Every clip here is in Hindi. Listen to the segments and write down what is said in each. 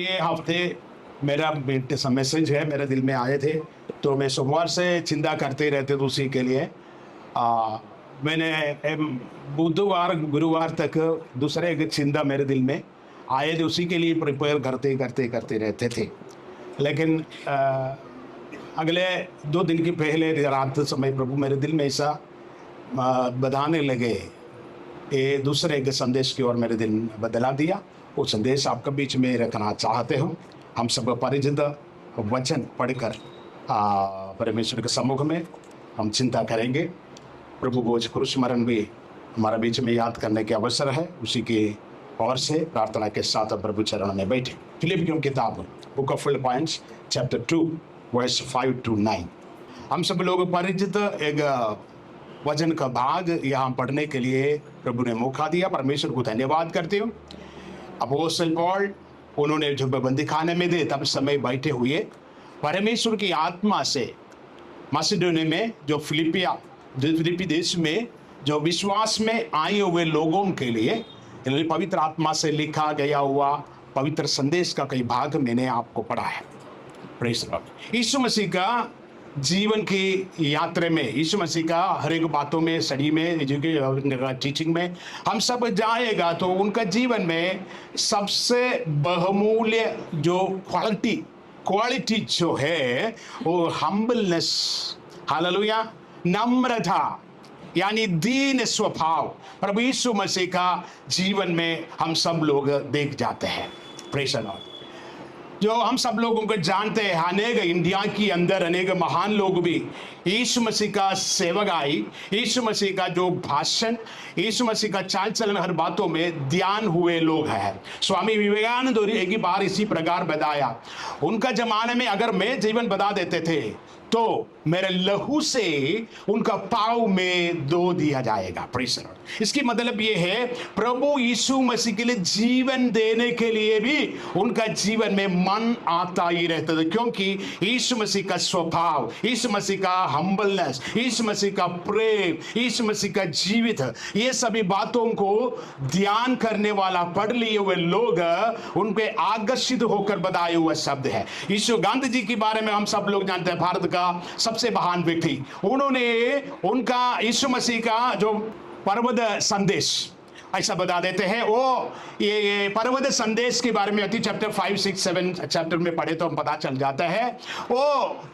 ये हफ्ते मेरा मैसेज है मेरे दिल में आए थे, तो मैं सोमवार से चिंता करते रहते थे उसी के लिए। आ, मैंने बुधवार गुरुवार तक दूसरे एक चिंता मेरे दिल में आए थे, उसी के लिए प्रिपेयर करते करते करते रहते थे। लेकिन अगले 2 दिन के पहले रात समय प्रभु मेरे दिल में ऐसा बताने लगे, ये दूसरे एक संदेश की ओर मेरे दिल बदला दिया। वो संदेश आपके बीच में रखना चाहते हो। हम सब परिचित वचन पढ़कर परमेश्वर के सम्मुख में हम चिंता करेंगे। प्रभु को स्मरण भी हमारे बीच में याद करने के अवसर है, उसी की ओर से प्रार्थना के साथ प्रभु चरण में बैठे। फिलिपियों किताब book of Philippians chapter 2 verse 5 to 9 हम सब लोग परिचित एक वचन का भाग यहाँ पढ़ने के लिए प्रभु ने मौका दिया। परमेश्वर को धन्यवाद करते हो। अपोस्तल पौल उन्होंने जब बंदी खाने में थे तब समय बैठे हुए परमेश्वर की आत्मा से मसिडोनिया में जो फिलिपी देश में जो विश्वास में आए हुए लोगों के लिए पवित्र आत्मा से लिखा गया हुआ पवित्र संदेश का कई भाग मैंने आपको पढ़ा है। Praise the lord. Yeshu Masih का जीवन की यात्रा में, यीशु मसीह का हर एक बातों में, स्टडी में, टीचिंग में हम सब जाएगा तो उनका जीवन में सबसे बहुमूल्य जो क्वालिटी जो है वो हम्बलनेस, हालेलुया, नम्रता, यानी दीन स्वभाव प्रभु यीशु मसीह का जीवन में हम सब लोग देख जाते हैं। Praise the Lord. जो हम सब लोगों को जानते हैं, अनेक इंडिया के अंदर अनेक महान लोग भी यीशु मसीह का सेवकाई, यीशु मसीह का जो भाषण, यीशु मसीह का चाल चलन, हर बातों में ध्यान हुए लोग हैं। स्वामी विवेकानंद एक ही बार इसी प्रकार बताया, उनका जमाने में अगर मैं जीवन बता देते थे तो मेरे लहू से उनका पाँव में धो दिया जाएगा। Praise the Lord. इसकी मतलब ये है प्रभु यीशु मसीह के लिए जीवन देने के लिए भी उनका जीवन में मन आता ही रहता था, क्योंकि यीशु मसीह का स्वभाव, यीशु मसीह का हम्बलनेस, यीशु मसीह का प्रेम, यीशु मसीह का जीवित, ये सभी बातों को ध्यान करने वाला पढ़ लिए हुए लोग उन पे आकर्षित होकर बताए हुए शब्द है। यीशु गांधी जी के बारे में हम सब लोग जानते हैं, भारत का सबसे महान व्यक्ति। उन्होंने उनका यीशु मसीह का जो पर्वत संदेश ऐसा बता देते हैं, वो ये पर्वत संदेश के बारे में अति चैप्टर 5, 6, 7 चैप्टर में पढ़े तो हम पता चल जाता है। वो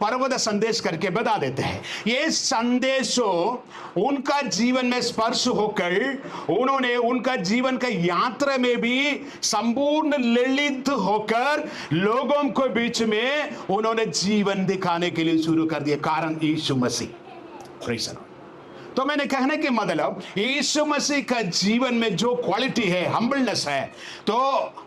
पर्वत संदेश करके बता देते हैं। ये संदेशों उनका जीवन में स्पर्श होकर उन्होंने उनका जीवन का यात्रा में भी संपूर्ण ललित होकर लोगों के बीच में उन्होंने जीवन दिखाने के लिए शुरू कर दिया, कारण Yeshu Masih. Praise the lord. तो मैंने कहने के मतलब यीशु मसीह का जीवन में जो क्वालिटी है, हम्बलनेस है, तो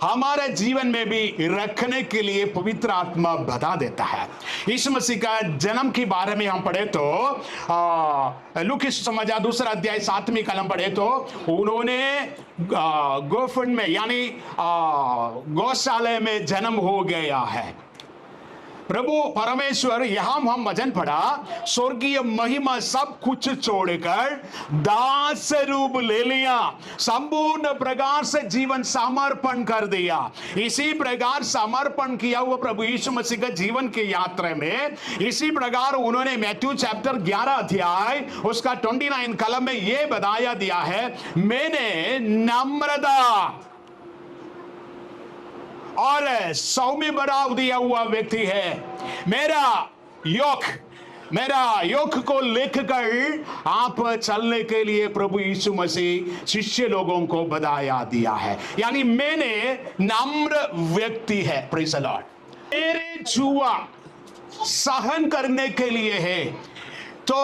हमारे जीवन में भी रखने के लिए पवित्र आत्मा बता देता है। यीशु मसीह का जन्म के बारे में हम पढ़े तो लूका समाचार 2 अध्याय 7वीं कलम पढ़े तो उन्होंने गोफन में यानी गौशाला में जन्म हो गया है। प्रभु परमेश्वर यहां हम वचन पढ़ा, स्वर्गीय महिमा सब कुछ छोड़कर दास रूप ले लिया, संपूर्ण प्रकार से जीवन समर्पण कर दिया। इसी प्रकार समर्पण किया हुआ प्रभु यीशु मसीह का जीवन की यात्रा में इसी प्रकार उन्होंने मैथ्यू चैप्टर 11 अध्याय उसका 29 कलम में यह बताया दिया है, मैंने नम्रता और सौम्य बनाव दिया हुआ व्यक्ति है। मेरा योक को लेकर आप चलने के लिए प्रभु यीशु मसीह शिष्य लोगों को बताया दिया है, यानी मैंने नम्र व्यक्ति है। Praise the Lord. मेरे जुआ सहन करने के लिए है, तो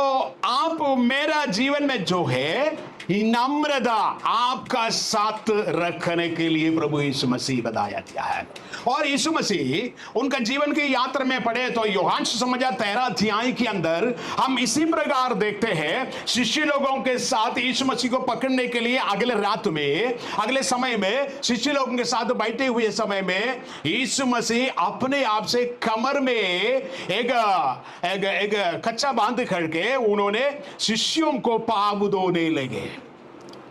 आप मेरा जीवन में जो है नम्रता आपका साथ रखने के लिए प्रभु यीशु मसीह बताया दिया है। और यीशु मसीह उनका जीवन की यात्रा में पढ़े तो यूहन्ना सुसमाचार 13 अध्याय के अंदर हम इसी प्रकार देखते हैं, शिष्य लोगों के साथ यीशु मसीह को पकड़ने के लिए अगले रात में, अगले समय में शिष्य लोगों के साथ बैठे हुए समय में यीशु मसीह अपने आप से कमर में एक कच्चा बांध करके उन्होंने शिष्यों को पाँव धोने लगे।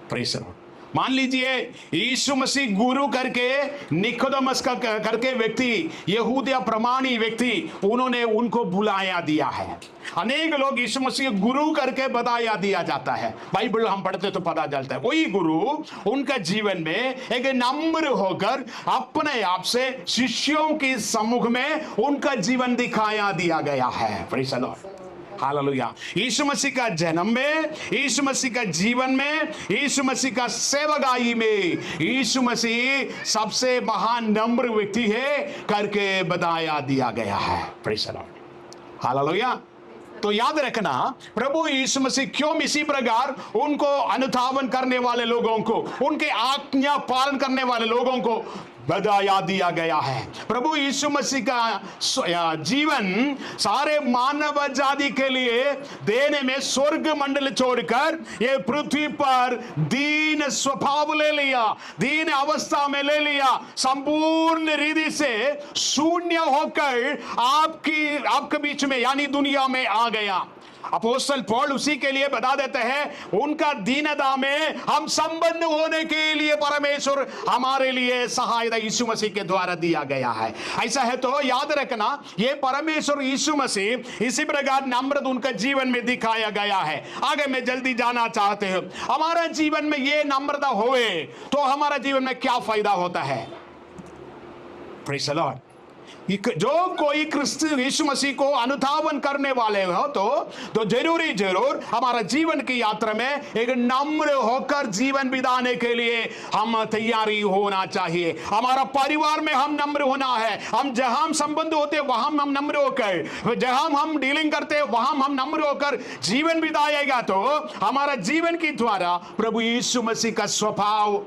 Praise the Lord. मान लीजिए यीशु मसीह गुरु करके निकोदेमस का करके व्यक्ति, यहूदिया प्रमाणी व्यक्ति, उन्होंने उनको बुलाया दिया है। अनेक लोग यीशु मसीह गुरु करके बताया दिया जाता है, बाइबल हम पढ़ते तो पता चलता है वही गुरु उनका जीवन में एक नम्र होकर अपने आप से शिष्यों के सम्मुख में उनका जीवन दिखाया दिया गया है। Praise the lord, hallelujah. Yeshu Masih का जन्म में, यीशु मसीह का जीवन में, यीशु मसीह का सेवकाई में यीशु मसीह सबसे महान नम्र व्यक्ति है करके बताया दिया गया है। Praise the lord, hallelujah. तो याद रखना, प्रभु यीशु मसीह क्यों इसी प्रकार उनको अनुधावन करने वाले लोगों को, उनके आज्ञा पालन करने वाले लोगों को बताया दिया गया है। प्रभु यीशु मसीह का जीवन सारे मानव जाति के लिए देने में स्वर्ग मंडल छोड़कर ये पृथ्वी पर दीन स्वभाव ले लिया, दीन अवस्था में ले लिया, संपूर्ण रीति से शून्य होकर आपके बीच में यानी दुनिया में आ गया। अपोस्तल पौल उसी के लिए बता देते हैं, उनका दीनता में हम संबंध होने के लिए परमेश्वर हमारे लिए सहायता यीशु मसीह के द्वारा दिया गया है। ऐसा है तो याद रखना, ये परमेश्वर यीशु मसीह इसी प्रकार नम्रता उनका जीवन में दिखाया गया है। आगे मैं जल्दी जाना चाहते हैं, हमारा जीवन में ये नम्रता होए तो हमारा जीवन में क्या फायदा होता है। Praise the Lord. जो कोई क्रिस्त यीशु मसीह को अनुधावन करने वाले हो तो जरूर हमारा जीवन की यात्रा में एक नम्र होकर जीवन बिताने के लिए हम तैयारी होना चाहिए। हमारा परिवार में हम नम्र होना है, हम जहां संबंध होते वहां हम नम्र होकर, जहां हम डीलिंग करते वहां हम नम्र होकर जीवन बिताएगा तो हमारा जीवन के द्वारा प्रभु यीशु मसीह का स्वभाव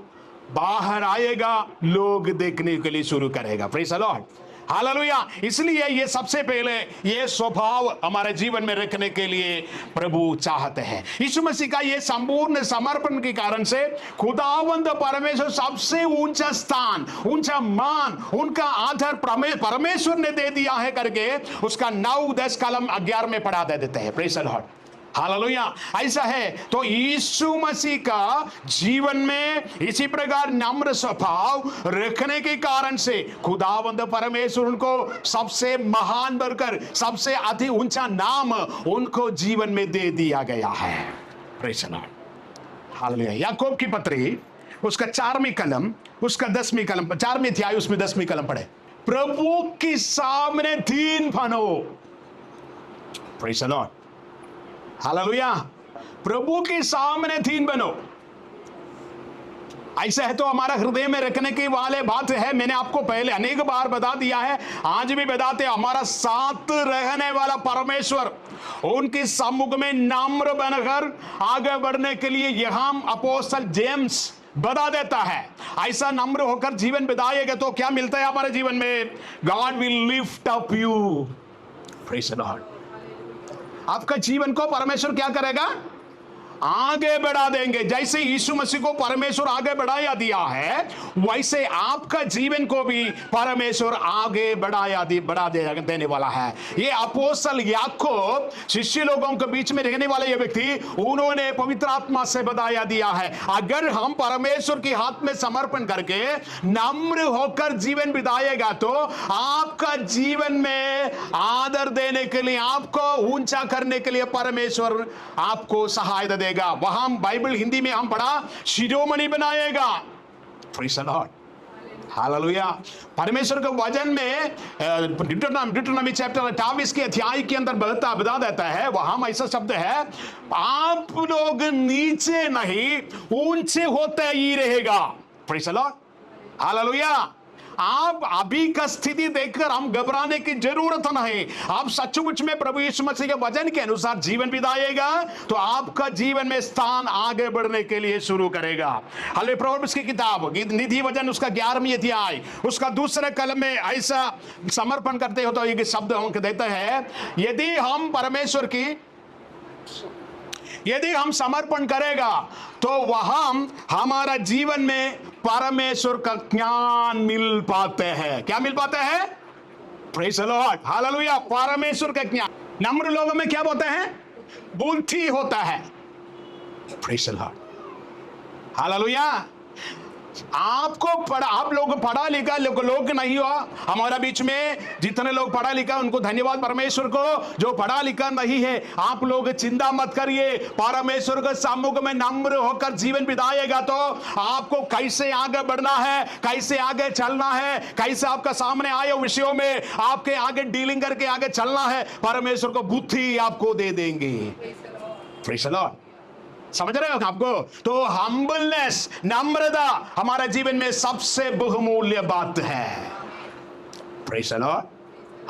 बाहर आएगा, लोग देखने के लिए शुरू करेगा। Praise the lord, hallelujah. इसलिए ये सबसे पहले ये स्वभाव हमारे जीवन में रखने के लिए प्रभु चाहते हैं। यीशु मसीह का ये संपूर्ण समर्पण के कारण से खुदावंद परमेश्वर सबसे ऊंचा स्थान, ऊंचा मान, उनका आदर परमेश्वर ने दे दिया है करके उसका 9, 10 कलम 11 में पढ़ा दे देते हैं। Praise the lord, hallelujah. ऐसा है तो यीशु मसीह का जीवन में इसी प्रकार नम्र स्वभाव रखने के कारण से खुदावंद परमेश्वर उनको सबसे महान बनकर सबसे अति ऊंचा नाम उनको जीवन में दे दिया गया है। Praise the lord, hallelujah. Yakub की पत्री उसका 4वीं कलम उसका 10वीं कलम 4वीं अध्याय उसमें 10वीं कलम पढ़े, प्रभु के सामने दीन बनो। Praise the lord, hallelujah. प्रभु के सामने दीन बनो। ऐसा है तो हमारा हृदय में रखने की वाले बात है। मैंने आपको पहले अनेक बार बता दिया है, आज भी बताते, हमारा साथ रहने वाला परमेश्वर उनके सम्मुख में नम्र बनकर आगे बढ़ने के लिए यहाँ अपोस्तल जेम्स बता देता है। ऐसा नम्र होकर जीवन बिताएगा तो क्या मिलता है हमारे जीवन में? God will lift up you. Praise the Lord, आपका जीवन को परमेश्वर क्या करेगा? आगे बढ़ा देंगे। जैसे यीशु मसीह को परमेश्वर आगे बढ़ाया दिया है, वैसे आपका जीवन को भी परमेश्वर आगे बढ़ा देने वाला है। ये अपोस्तल याकूब शिष्य लोगों के बीच में रहने वाले ये व्यक्ति, उन्होंने पवित्र आत्मा से बताया दिया है, अगर हम परमेश्वर के हाथ में समर्पण करके नम्र होकर जीवन बिताएगा तो आपका जीवन में आदर देने के लिए, आपको ऊंचा करने के लिए परमेश्वर आपको सहायता देगा। वहां बाइबल हिंदी में हम पढ़ा, शिरोमणि बनाएगा। Praise the lord, hallelujah. परमेश्वर के वचन में डिट्रोनॉमी चैप्टर 28 के अध्याय के अंदर बता देता है, वहां ऐसा शब्द है, आप लोग नीचे नहीं ऊंचे होते ही रहेगा। Praise the lord, hallelujah. आप अभी का स्थिति देखकर हम घबराने की जरूरत नहीं। आप सचमुच में प्रभु यीशु मसीह के वचन के अनुसार जीवन बिताएगा तो आपका जीवन में स्थान आगे बढ़ने के लिए शुरू करेगा। हालेलुया। प्रोवर्ब्स की किताब निधि वचन उसका 11वीं अध्याय उसका 2 कलम में ऐसा समर्पण करते हो तो एक शब्द हमको देता है, यदि हम समर्पण करेगा तो वहां हमारा जीवन में परमेश्वर का ज्ञान मिल पाते हैं। क्या मिल पाते हैं? Praise the lord, hallelujah. परमेश्वर का ज्ञान। नम्र लोगों में क्या होता है? बुद्धि होता है। Praise the lord, hallelujah. आप लोग पढ़ा लिखा लोग नहीं हो हमारा बीच में। जितने लोग पढ़ा लिखा उनको धन्यवाद परमेश्वर को। जो पढ़ा लिखा नहीं है आप लोग चिंता मत करिए। परमेश्वर के सम्मुख में नम्र होकर जीवन बिताएगा तो आपको कैसे आगे बढ़ना है, कैसे आगे चलना है, कैसे आपका सामने आए विषयों में आपके आगे डीलिंग करके आगे चलना है, परमेश्वर को बुद्धि आपको दे देंगे। Praise the Lord. समझ रहे हो आपको? तो हम्बलनेस, नम्रता हमारा जीवन में सबसे बहुमूल्य बात है। Praise the lord,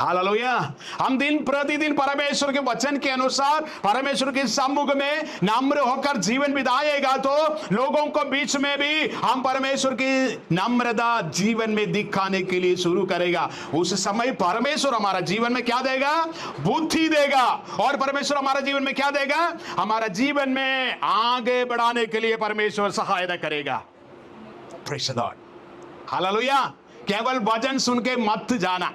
hallelujah. हम दिन प्रतिदिन परमेश्वर के वचन के अनुसार परमेश्वर के सम्मुख में नम्र होकर जीवन बिताएगा तो लोगों को बीच में भी हम परमेश्वर की नम्रता जीवन में दिखाने के लिए शुरू करेगा। उस समय परमेश्वर हमारा जीवन में क्या देगा? बुद्धि देगा। और परमेश्वर हमारा जीवन में क्या देगा? हमारा जीवन में आगे बढ़ाने के लिए परमेश्वर सहायता करेगा। Praise the lord, hallelujah. केवल वचन सुन के मत जाना।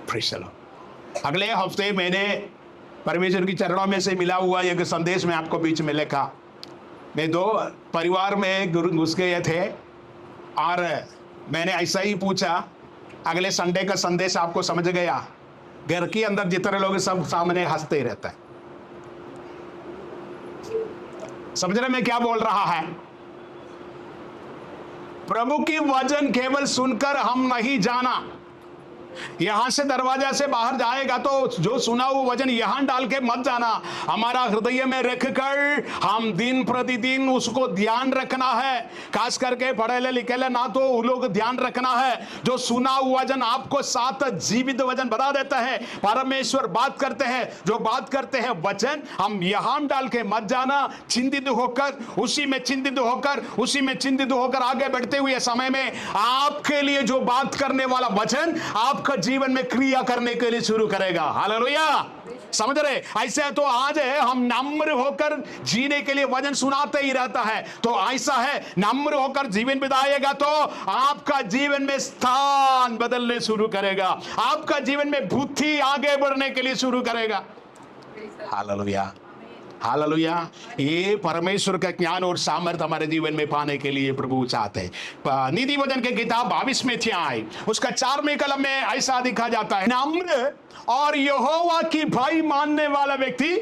Praise the Lord. अगले हफ्ते मैंने परमेश्वर की चरणों में से मिला हुआ एक संदेश में आपको बीच में लिखा। मैं 2 परिवार में घुस गए थे और मैंने ऐसा ही पूछा। अगले संडे का संदेश आपको समझ गया। घर के अंदर जितने लोग सब सामने हंसते रहता है। समझ रहे मैं क्या बोल रहा है? प्रभु की वचन केवल सुनकर हम नहीं जाना। यहां से दरवाजा से बाहर जाएगा तो जो सुना हुआ वचन यहां डाल के मत जाना। हमारा हृदय में रखकर हम दिन प्रतिदिन उसको ध्यान रखना है। खास करके पढ़े लिखे ना तो वो लोग ध्यान रखना है। जो सुना हुआ वचन आपको साथ जीवित वचन बता देता है। परमेश्वर बात करते हैं, जो बात करते हैं वचन हम यहां डाल के मत जाना। चिंतित होकर उसी में चिंतित होकर आगे बढ़ते हुए समय में आपके लिए जो बात करने वाला वचन आपका जीवन में क्रिया करने के लिए शुरू करेगा। हालेलुया। समझ रहे? ऐसे तो आज है हम नम्र होकर जीने के लिए वचन सुनाते ही रहता है। तो ऐसा है नम्र होकर जीवन बिताएगा तो आपका जीवन में स्थान बदलने शुरू करेगा। आपका जीवन में बुद्धि आगे बढ़ने के लिए शुरू करेगा। Hallelujah, hallelujah. ये परमेश्वर का ज्ञान और सामर्थ्य हमारे जीवन में पाने के लिए प्रभु चाहते हैं। नीति वचन की किताब 22वें अध्याय उसका 4वें कलम में ऐसा दिखा जाता है, नम्र और यहोवा की भय मानने वाला व्यक्ति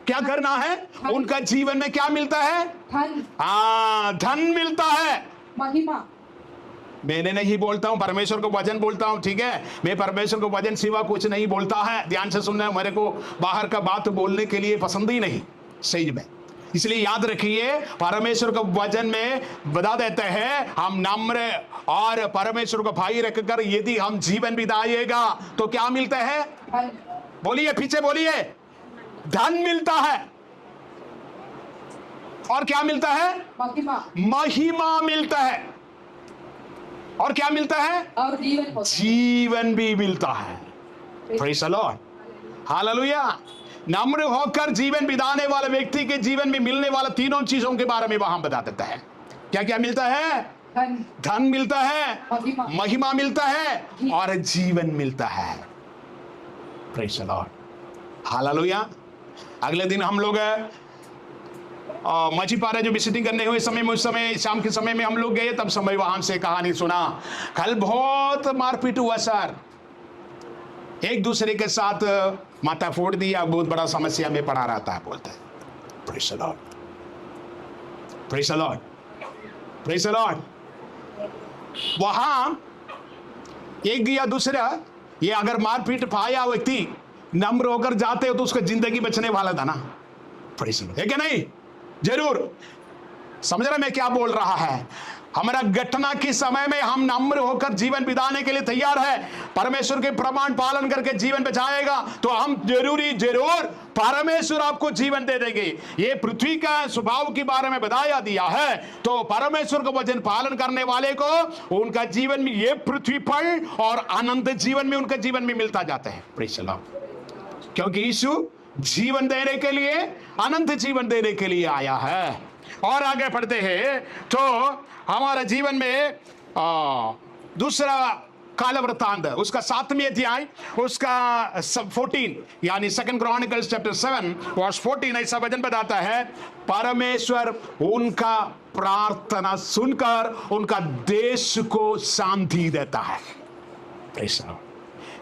क्या करना है? उनका जीवन में क्या मिलता है? धन मिलता है, महिमा। मैंने नहीं बोलता हूं, परमेश्वर को वचन बोलता हूं। ठीक है, मैं परमेश्वर को वचन सिवा कुछ नहीं बोलता है। ध्यान से सुनना, मेरे को बाहर का बात बोलने के लिए पसंद ही नहीं सही में। इसलिए याद रखिए परमेश्वर को वचन में बता देते हैं हम नम्र और परमेश्वर को भाई रखकर यदि हम जीवन बिताएगा तो क्या मिलता है? बोलिए, पीछे बोलिए। धन मिलता है और क्या मिलता है? महिमा मिलता है। और क्या मिलता है? और जीवन भी मिलता है। Praise the lord, hallelujah. नम्र होकर जीवन बिताने वाले व्यक्ति के जीवन में मिलने वाला तीनों चीजों के बारे में वहां बता देता है। क्या क्या मिलता है? धन मिलता है, महिमा मिलता है और जीवन मिलता है। Praise the lord, hallelujah. अगले दिन हम लोग मछीपारा जो विजिटिंग करने हुए समय में, उस समय शाम के समय में हम लोग गए, तब समय वहां से कहानी सुना। कल बहुत मारपीट हुआ सर, एक दूसरे के साथ माथा फोड़ दिया, बहुत बड़ा समस्या में पड़ा रहता है बोलता है। Praise the Lord, praise the Lord, praise the Lord. वहां एक या दूसरा ये अगर मारपीट पाया व्यक्ति नम्र होकर जाते हो तो उसका जिंदगी बचने वाला था ना। प्रेज़ द लॉर्ड, है क्या नहीं? जरूर समझ रहे मैं क्या बोल रहा है? हमारा घटना के समय में हम नम्र होकर जीवन बिताने के लिए तैयार है, परमेश्वर के प्रमाण पालन करके जीवन बचाएगा तो हम जरूर परमेश्वर आपको जीवन दे देंगे। ये पृथ्वी का स्वभाव के बारे में बताया दिया है, तो परमेश्वर का वचन पालन करने वाले को उनका जीवन में ये पृथ्वी पर और अनंत जीवन में उनका जीवन में मिलता जाता है। प्रेज़ द लॉर्ड, क्योंकि यीशु जीवन देने के लिए, अनंत जीवन देने के लिए आया है। और आगे पढ़ते हैं तो हमारा जीवन में दूसरा काल वृत्तांत उसका 7वें अध्याय उसका 14 यानी 2 क्रॉनिकल्स चैप्टर 7 वर्स 14 ऐसा वचन बताता है, परमेश्वर उनका प्रार्थना सुनकर उनका देश को शांति देता है।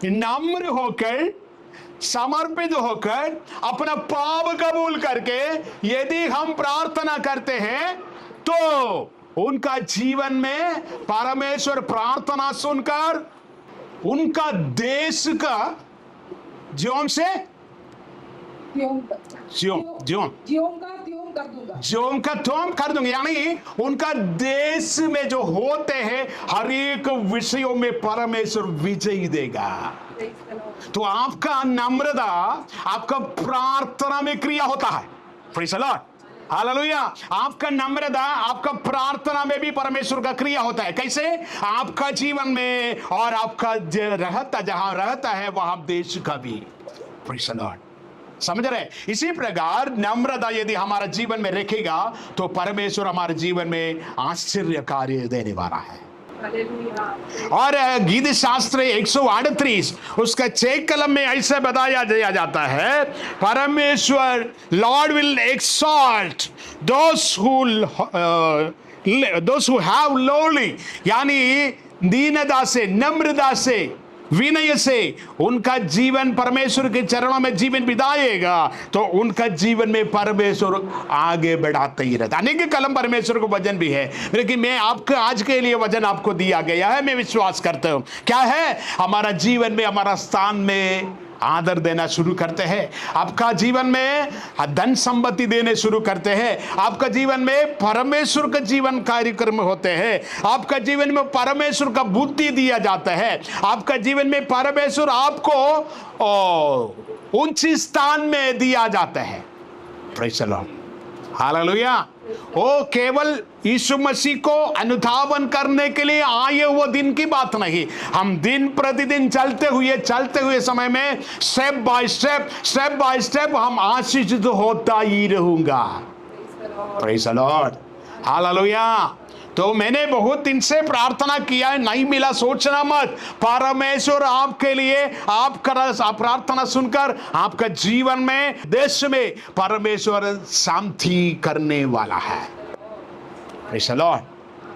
नम्र होकर, समर्पित होकर, अपना पाप कबूल करके यदि हम प्रार्थना करते हैं तो उनका जीवन में परमेश्वर प्रार्थना सुनकर उनका देश का ज्यों से ज्यों का त्यों कर दूंगा, यानी उनका देश में जो होते हैं हर एक विषयों में परमेश्वर विजय देगा। तो आपका नम्रता आपका प्रार्थना में क्रिया होता है। Praise the lord, hallelujah. आपका नम्रता आपका प्रार्थना में भी परमेश्वर का क्रिया होता है। कैसे? आपका जीवन में और आपका रहता जहां रहता है वहां देश का भी। प्रेज़ द लॉर्ड, समझ रहे? इसी प्रकार नम्रता यदि हमारा जीवन में रखेगा तो परमेश्वर हमारे जीवन में आश्चर्य कार्य देने वाला है। और गीत शास्त्र 138 उसका 6 कलम में ऐसे बताया जाता है, परमेश्वर Lord will exalt those who have lolly, यानी दीनता से, नम्रता से, विनय से उनका जीवन परमेश्वर के चरणों में जीवन बिताएगा तो उनका जीवन में परमेश्वर आगे बढ़ाते ही रहता। अनेक कलम परमेश्वर को वचन भी है, लेकिन मैं आपका आज के लिए वचन आपको दिया गया है। मैं विश्वास करता हूं क्या है, हमारा जीवन में, हमारा स्थान में आदर देना शुरू करते हैं, आपका जीवन में धन संपत्ति देने शुरू करते हैं, आपका जीवन में परमेश्वर का जीवन कार्यक्रम होते हैं, आपका जीवन में परमेश्वर का बुद्धि दिया जाता है, आपका जीवन में परमेश्वर आपको ऊंची स्थान में दिया जाता है। Praise the lord, hallelujah. वो केवल यीशु मसीह को अनुधावन करने के लिए आए वो दिन की बात नहीं, हम दिन प्रतिदिन चलते हुए समय में स्टेप बाय स्टेप हम आशीषित होता ही रहूंगा। Praise the lord, hallelujah. तो मैंने बहुत दिन से प्रार्थना किया है, नहीं मिला, सोचना मत। परमेश्वर आपके लिए आपका प्रार्थना सुनकर आपका जीवन में, देश में परमेश्वर शांति करने वाला है। Praise the lord,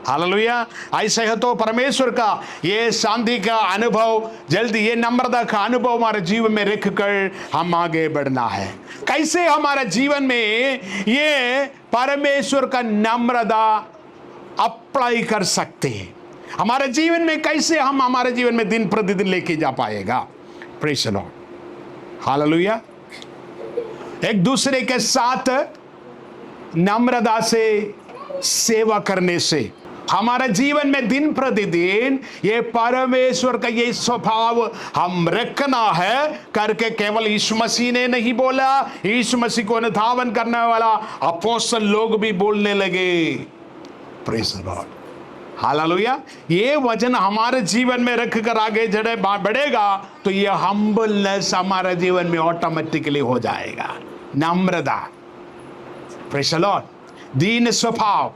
hallelujah. ऐसे है तो परमेश्वर का ये शांति का अनुभव, जल्दी ये नम्रता का अनुभव हमारे जीवन में रखकर हम आगे बढ़ना है। कैसे हमारे जीवन में ये परमेश्वर का नम्रता अप्लाई कर सकते हैं, हमारे जीवन में कैसे हम हमारे जीवन में दिन प्रतिदिन लेके जा पाएगा। Praise the lord, hallelujah. एक दूसरे के साथ नम्रता से सेवा करने से हमारे जीवन में दिन प्रतिदिन ये परमेश्वर का ये स्वभाव हम रखना है करके केवल यीशु मसीह ने नहीं बोला, यीशु मसीह को अनुधावन करने वाला अपोस्तल लोग भी बोलने लगे। Praise the lord, hallelujah. ये वचन हमारे जीवन में रखकर आगे बढ़ेगा तो ये हम्बलनेस हमारे जीवन में ऑटोमेटिकली हो जाएगा। नम्रता, प्रेज़ द लॉर्ड, दीन स्वभाव,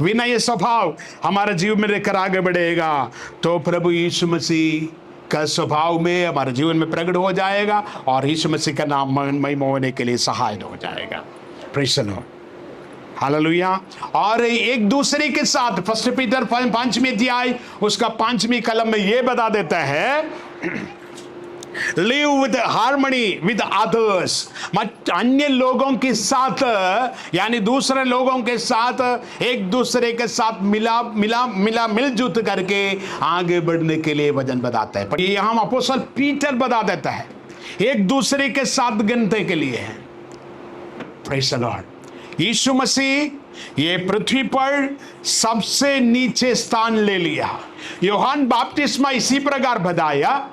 विनय स्वभाव हमारे जीवन में रहकर आगे बढ़ेगा तो प्रभु यीशु मसीह का स्वभाव में हमारे जीवन में प्रकट हो जाएगा और यीशु मसीह का नाम महिमा होने के लिए सहायक हो जाएगा। Praise the lord, hallelujah. और एक दूसरे के साथ 1 पीटर 5वें अध्याय उसका 5वीं कलम में ये बता देता है, live with harmony with others, अन्य लोगों के साथ यानी दूसरे लोगों के साथ एक दूसरे के साथ मिलजुल करके आगे बढ़ने के लिए वचन बताता है। पर ये यहाँ अपोस्तल पीटर बता देता है एक दूसरे के साथ गिनते के लिए है। प्रेज़ द लॉर्ड, यीशु मसीह ये पृथ्वी पर सबसे नीचे स्थान ले लिया। यूहन्ना बपतिस्मा इसी प्रकार बताया,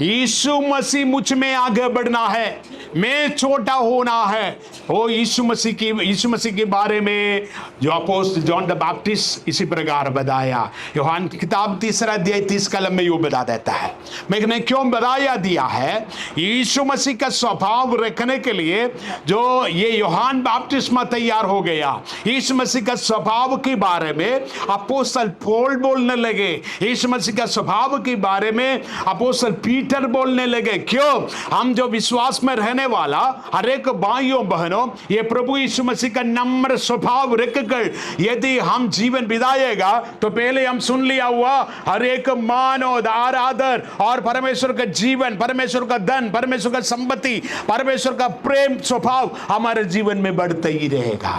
यीशु मसीह मुझ में आगे बढ़ना है, मैं छोटा होना है। वो यीशु मसीह के बारे में जो अपोस्टल जॉन द बैप्टिस्ट इसी प्रकार बताया। यूहन्ना की किताब 3 अध्याय 30 कलम में यू बता देता है। मैंने क्यों बताया दिया है? यीशु मसीह का स्वभाव रखने के लिए जो ये यूहन्ना बपतिस्मा तैयार हो गया। यीशु मसीह का स्वभाव के बारे में अपोस्तल पौल बोलने लगे, यीशु मसीह का स्वभाव के बारे में अपोस्तल पीटर बोलने लगे। क्यों? हम जो विश्वास में रहने वाला हर एक भाइयों बहनों, ये प्रभु यीशु मसीह का नम्र स्वभाव रखकर यदि हम जीवन बिताएगा तो पहले हम सुन लिया हुआ हर एक मान और आदर और परमेश्वर का जीवन, परमेश्वर का धन, परमेश्वर का संपत्ति, परमेश्वर का प्रेम स्वभाव हमारे जीवन में बढ़ता ही रहेगा।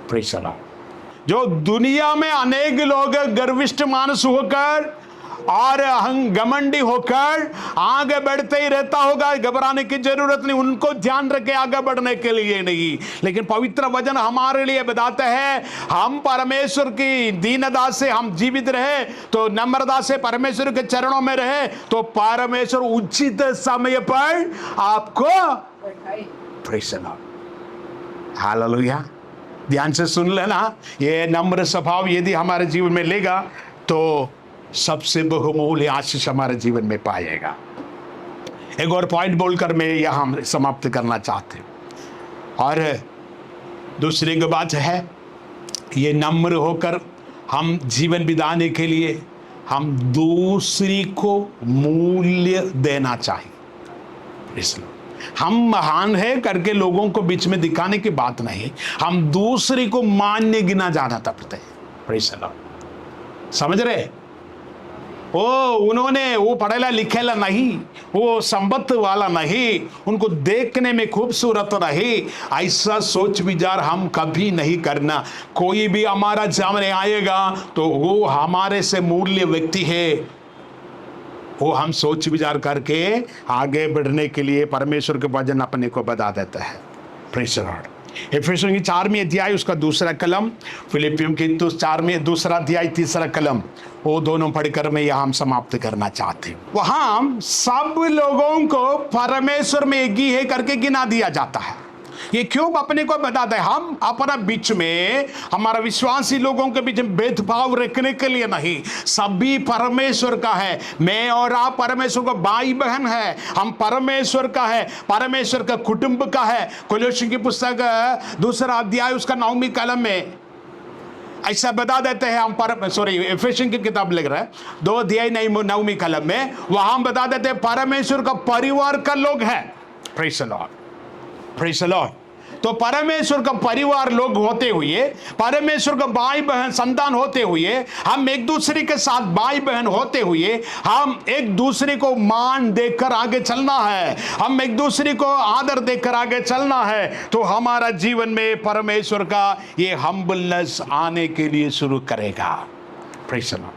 Praise the Lord. जो दुनिया में अनेक लोग गर्विष्ठ मानस होकर और घमंडी होकर आगे बढ़ते ही रहता होगा, घबराने की जरूरत नहीं, उनको ध्यान रखे आगे बढ़ने के लिए नहीं। लेकिन पवित्र वचन हमारे लिए बताते हैं हम परमेश्वर की दीनता से हम जीवित रहे, तो नम्रता से परमेश्वर के चरणों में रहे, तो परमेश्वर उचित समय पर आपको प्रेज़ द लॉर्ड, हालेलुया। ध्यान से सुन लेना, ये नम्र स्वभाव यदि हमारे जीवन में लेगा तो सबसे बहुमूल्य आशीष हमारे जीवन में पाएगा। एक और पॉइंट बोलकर मैं यहां समाप्त करना चाहते हूं। और दूसरी की बात है, ये नम्र होकर हम जीवन बिताने के लिए हम दूसरी को मूल्य देना चाहिए। इसलिए हम महान है करके लोगों को बीच में दिखाने की बात नहीं, हम दूसरी को मान्य गिना जाना पड़ता है। Praise the Lord. समझ रहे? उन्होंने वो पढ़ेला लिखेला नहीं, वो संपत्ति वाला नहीं, उनको देखने में खूबसूरत नहीं, ऐसा सोच विचार हम कभी नहीं करना। कोई भी हमारा सामने आएगा तो वो हमारे से मूल्य व्यक्ति है, वो हम सोच विचार करके आगे बढ़ने के लिए परमेश्वर के वचन अपने को बता देता है। Praise the Lord. इफिसियों की 4वीं अध्याय उसका 2 कलम, फिलिपियों की 4वीं 2 अध्याय 3 कलम, वो दोनों पढ़कर मैं यहाँ समाप्त करना चाहते हूँ। वहां सब लोगों को परमेश्वर में एक ही है करके गिना दिया जाता है। ये क्यों अपने को बताता है? हम अपना बीच में, हमारा विश्वासी लोगों के बीच में भेदभाव रखने के लिए नहीं, सभी परमेश्वर का है। मैं और आप परमेश्वर का भाई बहन है, हम परमेश्वर का है, परमेश्वर का कुटुंब का है। कोलोसियों की पुस्तक 2 अध्याय उसका 9वीं कलम में ऐसा बता देते हैं हम एफेसियों की किताब लिख रहा है 2 अध्याय 9वीं कलम में, वहां बता देते हैं परमेश्वर का परिवार का लोग है। Praise the Lord, praise the lord. तो परमेश्वर का परिवार लोग होते हुए, परमेश्वर का भाई बहन संतान होते हुए, हम एक दूसरे के साथ भाई बहन होते हुए, हम एक दूसरे को मान देकर आगे चलना है, हम एक दूसरे को आदर देकर आगे चलना है, तो हमारा जीवन में परमेश्वर का ये हम्बलनेस आने के लिए शुरू करेगा। Praise the Lord.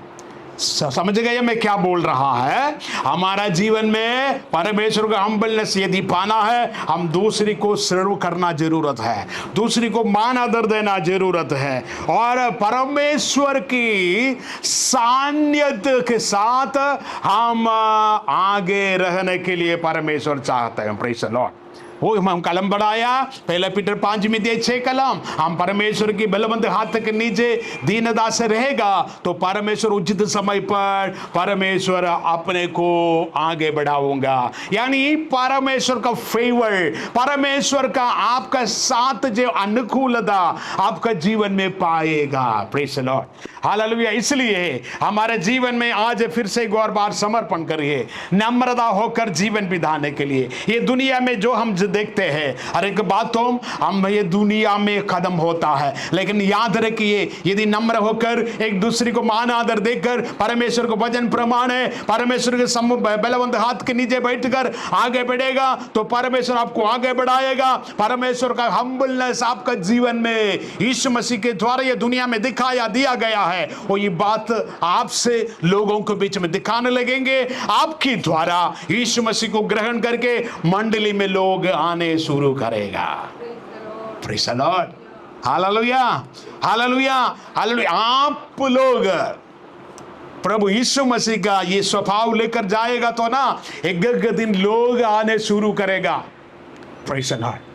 समझ गए मैं क्या बोल रहा है? हमारा जीवन में परमेश्वर का हम्बलनेस यदि पाना है, हम दूसरी को शुरू करना जरूरत है, दूसरी को मान आदर देना जरूरत है, और परमेश्वर की सानिध्य के साथ हम आगे रहने के लिए परमेश्वर चाहते हैं। Praise the Lord. वो हम कलम बढ़ाया, 1 पीटर 5वीं अध्याय 6 कलम, हम परमेश्वर की बलवंत हाथ के नीचे दीनता से रहेगा तो परमेश्वर उचित समय पर परमेश्वर अपने को आगे बढ़ाऊंगा। यानी परमेश्वर का फेवर, परमेश्वर का आपका साथ जो अनुकूलता आपका जीवन में पाएगा। Praise the lord, hallelujah. इसलिए हमारे जीवन में आज फिर से एक और बार समर्पण करिए, नम्रता होकर जीवन बिताने के लिए। ये दुनिया में जो हम देखते हैं, हर एक बात तो हम ये दुनिया में खत्म होता है, लेकिन याद रखिए यदि नम्र होकर एक दूसरे को मान आदर देकर परमेश्वर को वचन प्रमाण है, परमेश्वर के बलवंत हाथ के नीचे बैठकर आगे बढ़ेगा तो परमेश्वर आपको आगे बढ़ाएगा। परमेश्वर का हम्बलनेस आपका जीवन में यीशु मसीह के द्वारा ये दुनिया में दिखाया दिया गया है, वो ये बात आपसे लोगों के बीच में दिखाने लगेंगे। आपके द्वारा यीशु मसीह को ग्रहण करके मंडली में लोग आने शुरू करेगा। Praise the lord, hallelujah, hallelujah, hallelujah. आप लोग प्रभु यीशु मसीह का ये स्वभाव लेकर जाएगा तो ना एक दिन लोग आने शुरू करेगा। Praise the Lord.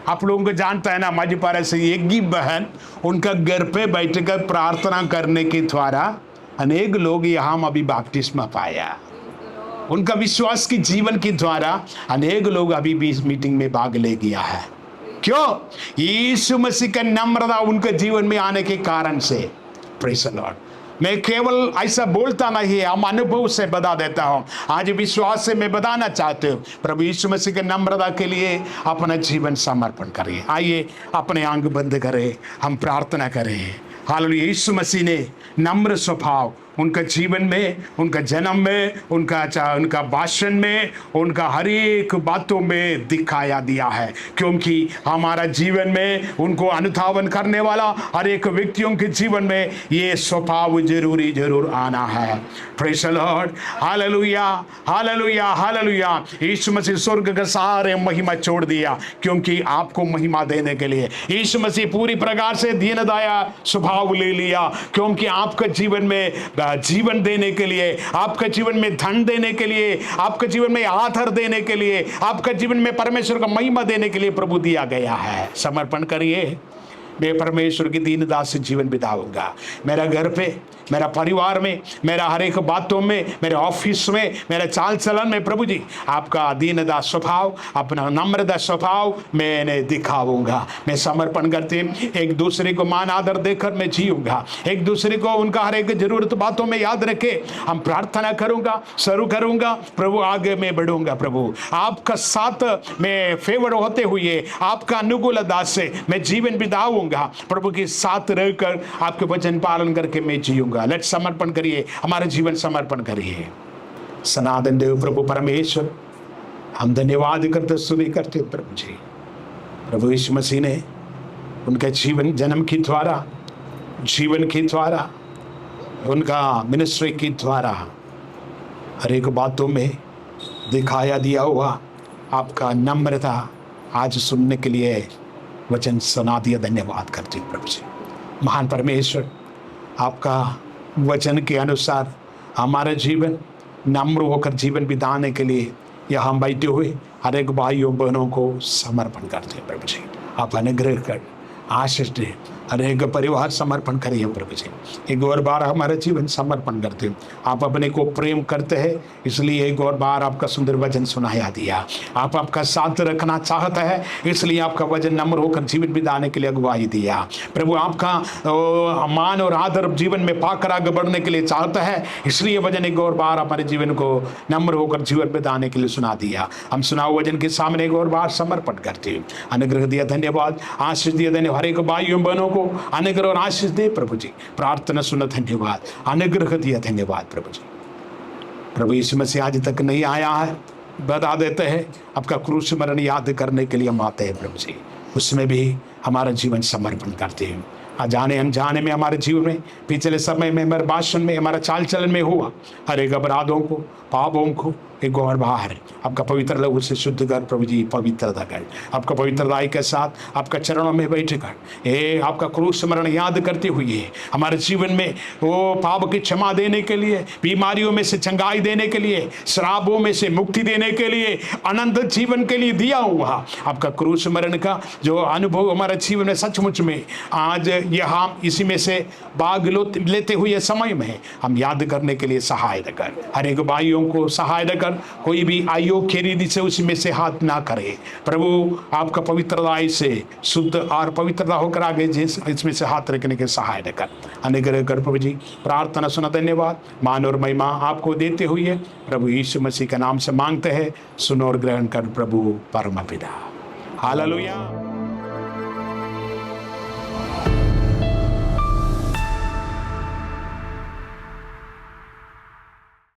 आप लोगों को जानता है ना, मध्य पारा से एक ही बहन उनका घर पे बैठकर प्रार्थना करने के द्वारा अनेक लोग यहाँ अभी बपतिस्मा पाया। उनका विश्वास की जीवन के द्वारा अनेक लोग अभी भी इस मीटिंग में भाग ले गया है। क्यों? यीशु मसीह का नम्रता उनके जीवन में आने के कारण से। Praise the Lord. मैं केवल ऐसा बोलता नहीं, हम अनुभव से बता देता हूं। आज विश्वास से मैं बताना चाहते हूँ, प्रभु यीशु मसीह के नम्रता के लिए अपना जीवन समर्पण करिए। आइए अपने आंख बंद करें, हम प्रार्थना करें। हालेलुया। यीशु मसीह ने नम्र स्वभाव उनका जीवन में, उनका जन्म में, उनका भाषण में, उनका हर एक बातों में दिखाया दिया है। क्योंकि हमारा जीवन में उनको अनुधावन करने वाला हर एक व्यक्तियों के जीवन में ये स्वभाव जरूर आना है। Praise the lord. Hallelujah, hallelujah, hallelujah. Yeshu Masih स्वर्ग का सारे महिमा छोड़ दिया क्योंकि आपको महिमा देने के लिए। यीशु मसीह पूरी प्रकार से दीन दया स्वभाव ले लिया क्योंकि आपके जीवन में जीवन देने के लिए, आपके जीवन में धन देने के लिए, आपके जीवन में आदर देने के लिए, आपके जीवन में परमेश्वर का महिमा देने के लिए प्रभु दिया गया है। समर्पण करिए। मैं परमेश्वर की दीनदास से जीवन बिताऊंगा। मेरा घर पे, मेरा परिवार में, मेरा हर एक बातों में, मेरे ऑफिस में, मेरे चाल चलन में प्रभु जी आपका दीनदास स्वभाव, अपना नम्रता स्वभाव मैंने दिखाऊंगा। मैं समर्पण करते एक दूसरे को मान आदर देकर मैं जीऊंगा। एक दूसरे को उनका हर एक जरूरत बातों में याद रखे हम प्रार्थना करूंगा, शुरू करूंगा। प्रभु आगे मैं बढ़ूंगा। प्रभु आपका साथ में फेवर होते हुए, आपका अनुकूलता से मैं जीवन बिताऊंगा। प्रभु के साथ रहकर आपके वचन पालन करके मैं जीऊंगा। लेट समर्पण करिए, हमारा जीवन समर्पण करिए। सनातन देव प्रभु परमेश्वर, हम धन्यवाद करते स्तुति करते प्रभु जी। प्रभु यीशु मसीह ने उनके जीवन जन्म के द्वारा, जीवन के द्वारा, उनका मिनिस्ट्री के द्वारा हर एक बातों में दिखाया दिया हुआ आपका नम्रता आज सुनने के लिए वचन सुना दिया। धन्यवाद करते हैं प्रभु जी। महान परमेश्वर, आपका वचन के अनुसार हमारा जीवन नम्र होकर जीवन बिताने के लिए यहाँ हम बैठे हुए हर एक भाइयों बहनों को समर्पण करते हैं प्रभु जी। आप अनुग्रह कर आशीष दे, हर एक परिवार समर्पण करिए प्रभु जी। एक और बार हमारा जीवन समर्पण करते हैं। आप अपने को प्रेम करते हैं, इसलिए एक और बार आपका सुंदर वचन सुनाया दिया। आप आपका साथ रखना चाहता है, इसलिए आपका वचन नम्र होकर जीवन बिताने के लिए अगुवाई दिया। प्रभु आपका मान और आदर जीवन में पाकर आगे बढ़ने के लिए चाहता है, इसलिए वचन एक और बार हमारे जीवन को नम्र होकर जीवन बिताने के लिए सुना दिया। हम सुनाओ वचन के सामने एक और बार समर्पण करते हैं। अनुग्रह दिया, धन्यवाद। आशीष दिया, धन्यवाद। हर एक भाइयों बहनों को अनुग्रह और आशीष दे प्रभु जी। प्रार्थना सुना, धन्यवाद। अनुग्रह दिया, धन्यवाद प्रभु जी। प्रभु यीशु मसीह आज तक नहीं आया है, बता देते हैं आपका क्रूस मरण याद करने के लिए हम आते हैं प्रभु जी। उसमें भी हमारा जीवन समर्पण करते हैं। जाने अनजाने में हमारे जीवन में, पिछले समय में, हमारे भाषण में, हमारा चाल चलन में हुआ हर एक अपराधों को, पापों को एक और बाहर आपका पवित्र लहू से शुद्ध कर प्रभु जी। पवित्रता कर आपका पवित्रता के साथ आपका चरणों में बैठ कर आपका क्रूस मरण याद करते हुए हमारे जीवन में वो पाप की क्षमा देने के लिए, बीमारियों में से चंगाई देने के लिए, शराबों में से मुक्ति देने के लिए, अनंत जीवन के लिए दिया हुआ आपका क्रूस मरण का जो अनुभव हमारे जीवन में सचमुच में आज यहाँ इसी में से भाग लेते हुए समय में हम याद करने के लिए सहायता कर। हर एक भाइयों को सहायता कर, कोई भी अयोग्य रीति से उसमें से हाथ ना करे। प्रभु आपका पवित्रता से शुद्ध और पवित्रता होकर आगे इसमें से हाथ रखने के सहायता कर। अनुग्रह कर प्रभु जी। प्रार्थना सुना, धन्यवाद। मान और महिमा आपको देते हुए प्रभु यीशु मसीह के नाम से मांगते हैं, सुनो और ग्रहण कर प्रभु परम पिता। हालेलुया।